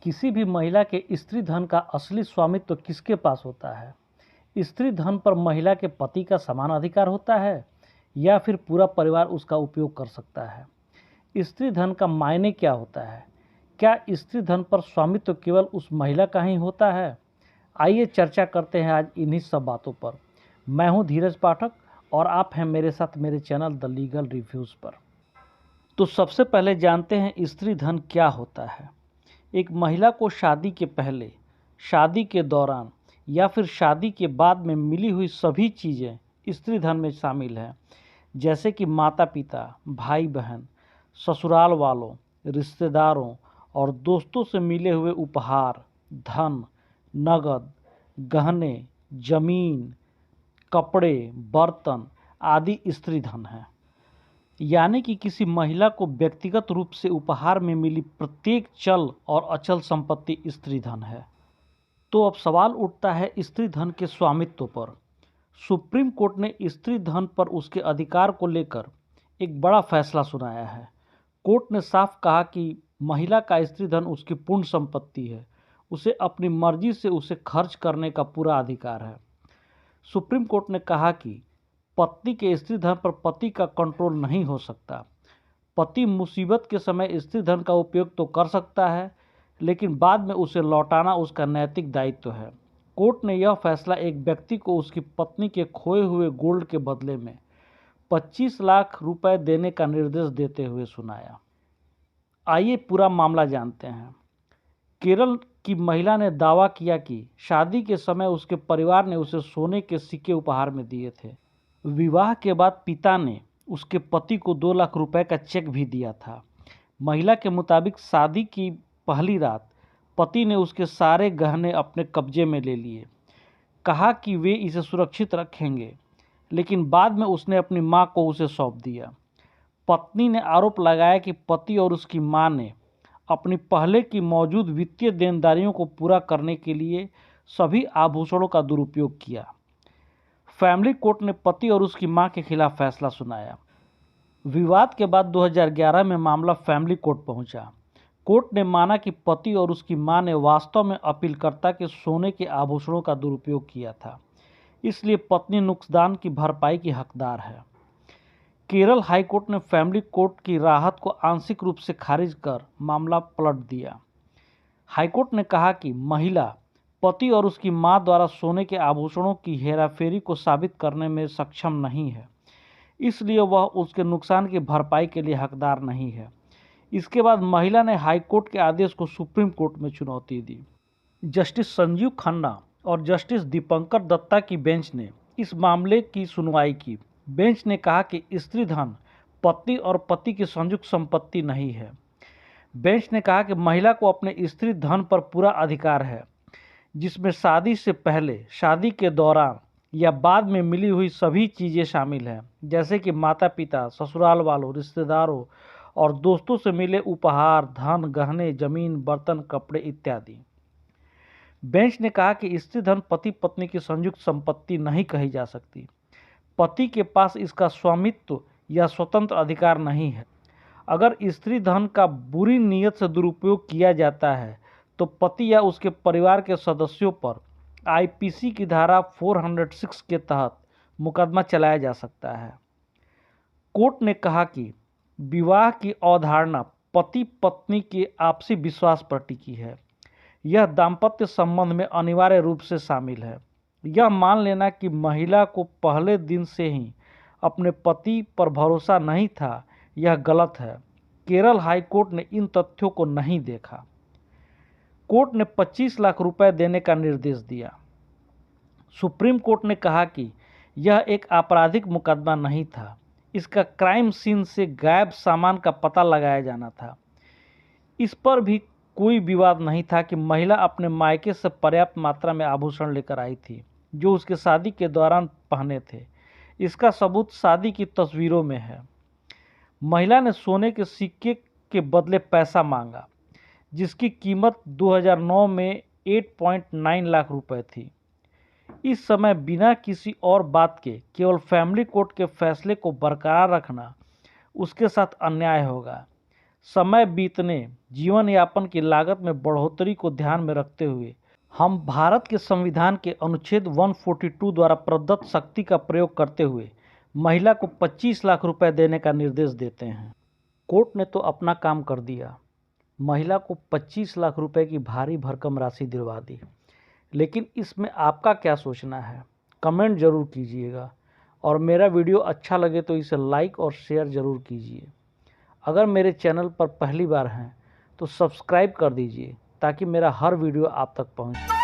किसी भी महिला के स्त्री धन का असली स्वामित्व किसके पास होता है? स्त्री धन पर महिला के पति का समान अधिकार होता है या फिर पूरा परिवार उसका उपयोग कर सकता है? स्त्री धन का मायने क्या होता है? क्या स्त्री धन पर स्वामित्व केवल उस महिला का ही होता है? आइए चर्चा करते हैं आज इन्हीं सब बातों पर। मैं हूं धीरज पाठक और आप हैं मेरे साथ मेरे चैनल द लीगल रिव्यूज़ पर। तो सबसे पहले जानते हैं स्त्री धन क्या होता है। एक महिला को शादी के पहले, शादी के दौरान या फिर शादी के बाद में मिली हुई सभी चीज़ें स्त्री धन में शामिल हैं, जैसे कि माता पिता, भाई बहन, ससुराल वालों, रिश्तेदारों और दोस्तों से मिले हुए उपहार, धन, नगद, गहने, जमीन, कपड़े, बर्तन आदि स्त्री धन है। यानी कि किसी महिला को व्यक्तिगत रूप से उपहार में मिली प्रत्येक चल और अचल संपत्ति स्त्री धन है। तो अब सवाल उठता है स्त्री धन के स्वामित्व पर। सुप्रीम कोर्ट ने स्त्री धन पर उसके अधिकार को लेकर एक बड़ा फैसला सुनाया है। कोर्ट ने साफ कहा कि महिला का स्त्री धन उसकी पूर्ण संपत्ति है, उसे अपनी मर्जी से उसे खर्च करने का पूरा अधिकार है। सुप्रीम कोर्ट ने कहा कि पत्नी के स्त्री धन पर पति का कंट्रोल नहीं हो सकता। पति मुसीबत के समय स्त्री धन का उपयोग तो कर सकता है, लेकिन बाद में उसे लौटाना उसका नैतिक दायित्व है। कोर्ट ने यह फैसला एक व्यक्ति को उसकी पत्नी के खोए हुए गोल्ड के बदले में 25 लाख रुपए देने का निर्देश देते हुए सुनाया। आइए पूरा मामला जानते हैं। केरल की महिला ने दावा किया कि शादी के समय उसके परिवार ने उसे सोने के सिक्के उपहार में दिए थे। विवाह के बाद पिता ने उसके पति को 2 लाख रुपए का चेक भी दिया था। महिला के मुताबिक शादी की पहली रात पति ने उसके सारे गहने अपने कब्जे में ले लिए, कहा कि वे इसे सुरक्षित रखेंगे, लेकिन बाद में उसने अपनी मां को उसे सौंप दिया। पत्नी ने आरोप लगाया कि पति और उसकी मां ने अपनी पहले की मौजूद वित्तीय देनदारियों को पूरा करने के लिए सभी आभूषणों का दुरुपयोग किया। फैमिली कोर्ट ने पति और उसकी मां के खिलाफ फैसला सुनाया। विवाद के बाद 2011 में मामला फैमिली कोर्ट पहुंचा। कोर्ट ने माना कि पति और उसकी मां ने वास्तव में अपीलकर्ता के सोने के आभूषणों का दुरुपयोग किया था, इसलिए पत्नी नुकसान की भरपाई की हकदार है। केरल हाईकोर्ट ने फैमिली कोर्ट की राहत को आंशिक रूप से खारिज कर मामला पलट दिया। हाईकोर्ट ने कहा कि महिला पति और उसकी मां द्वारा सोने के आभूषणों की हेराफेरी को साबित करने में सक्षम नहीं है, इसलिए वह उसके नुकसान की भरपाई के लिए हकदार नहीं है। इसके बाद महिला ने हाईकोर्ट के आदेश को सुप्रीम कोर्ट में चुनौती दी। जस्टिस संजीव खन्ना और जस्टिस दीपंकर दत्ता की बेंच ने इस मामले की सुनवाई की। बेंच ने कहा कि स्त्री धन पति और पति की संयुक्त संपत्ति नहीं है। बेंच ने कहा कि महिला को अपने स्त्री धन पर पूरा अधिकार है, जिसमें शादी से पहले, शादी के दौरान या बाद में मिली हुई सभी चीज़ें शामिल हैं, जैसे कि माता पिता, ससुराल वालों, रिश्तेदारों और दोस्तों से मिले उपहार, धन, गहने, जमीन, बर्तन, कपड़े इत्यादि। बेंच ने कहा कि स्त्री धन पति पत्नी की संयुक्त संपत्ति नहीं कही जा सकती। पति के पास इसका स्वामित्व या स्वतंत्र अधिकार नहीं है। अगर स्त्री धन का बुरी नीयत से दुरुपयोग किया जाता है तो पति या उसके परिवार के सदस्यों पर आईपीसी की धारा 406 के तहत मुकदमा चलाया जा सकता है। कोर्ट ने कहा कि विवाह की अवधारणा पति पत्नी के आपसी विश्वास पर टिकी है। यह दाम्पत्य संबंध में अनिवार्य रूप से शामिल है। यह मान लेना कि महिला को पहले दिन से ही अपने पति पर भरोसा नहीं था, यह गलत है। केरल हाईकोर्ट ने इन तथ्यों को नहीं देखा। कोर्ट ने 25 लाख रुपए देने का निर्देश दिया। सुप्रीम कोर्ट ने कहा कि यह एक आपराधिक मुकदमा नहीं था, इसका क्राइम सीन से गायब सामान का पता लगाया जाना था। इस पर भी कोई विवाद नहीं था कि महिला अपने मायके से पर्याप्त मात्रा में आभूषण लेकर आई थी, जो उसके शादी के दौरान पहने थे। इसका सबूत शादी की तस्वीरों में है। महिला ने सोने के सिक्के के बदले पैसा मांगा, जिसकी कीमत 2009 में 8.9 लाख रुपए थी। इस समय बिना किसी और बात के केवल फैमिली कोर्ट के फैसले को बरकरार रखना उसके साथ अन्याय होगा। समय बीतने, जीवन यापन की लागत में बढ़ोतरी को ध्यान में रखते हुए हम भारत के संविधान के अनुच्छेद 142 द्वारा प्रदत्त शक्ति का प्रयोग करते हुए महिला को 25 लाख रुपए देने का निर्देश देते हैं। कोर्ट ने तो अपना काम कर दिया, महिला को 25 लाख रुपए की भारी भरकम राशि दिलवा दी। लेकिन इसमें आपका क्या सोचना है, कमेंट ज़रूर कीजिएगा और मेरा वीडियो अच्छा लगे तो इसे लाइक और शेयर ज़रूर कीजिए। अगर मेरे चैनल पर पहली बार हैं तो सब्सक्राइब कर दीजिए ताकि मेरा हर वीडियो आप तक पहुंचे।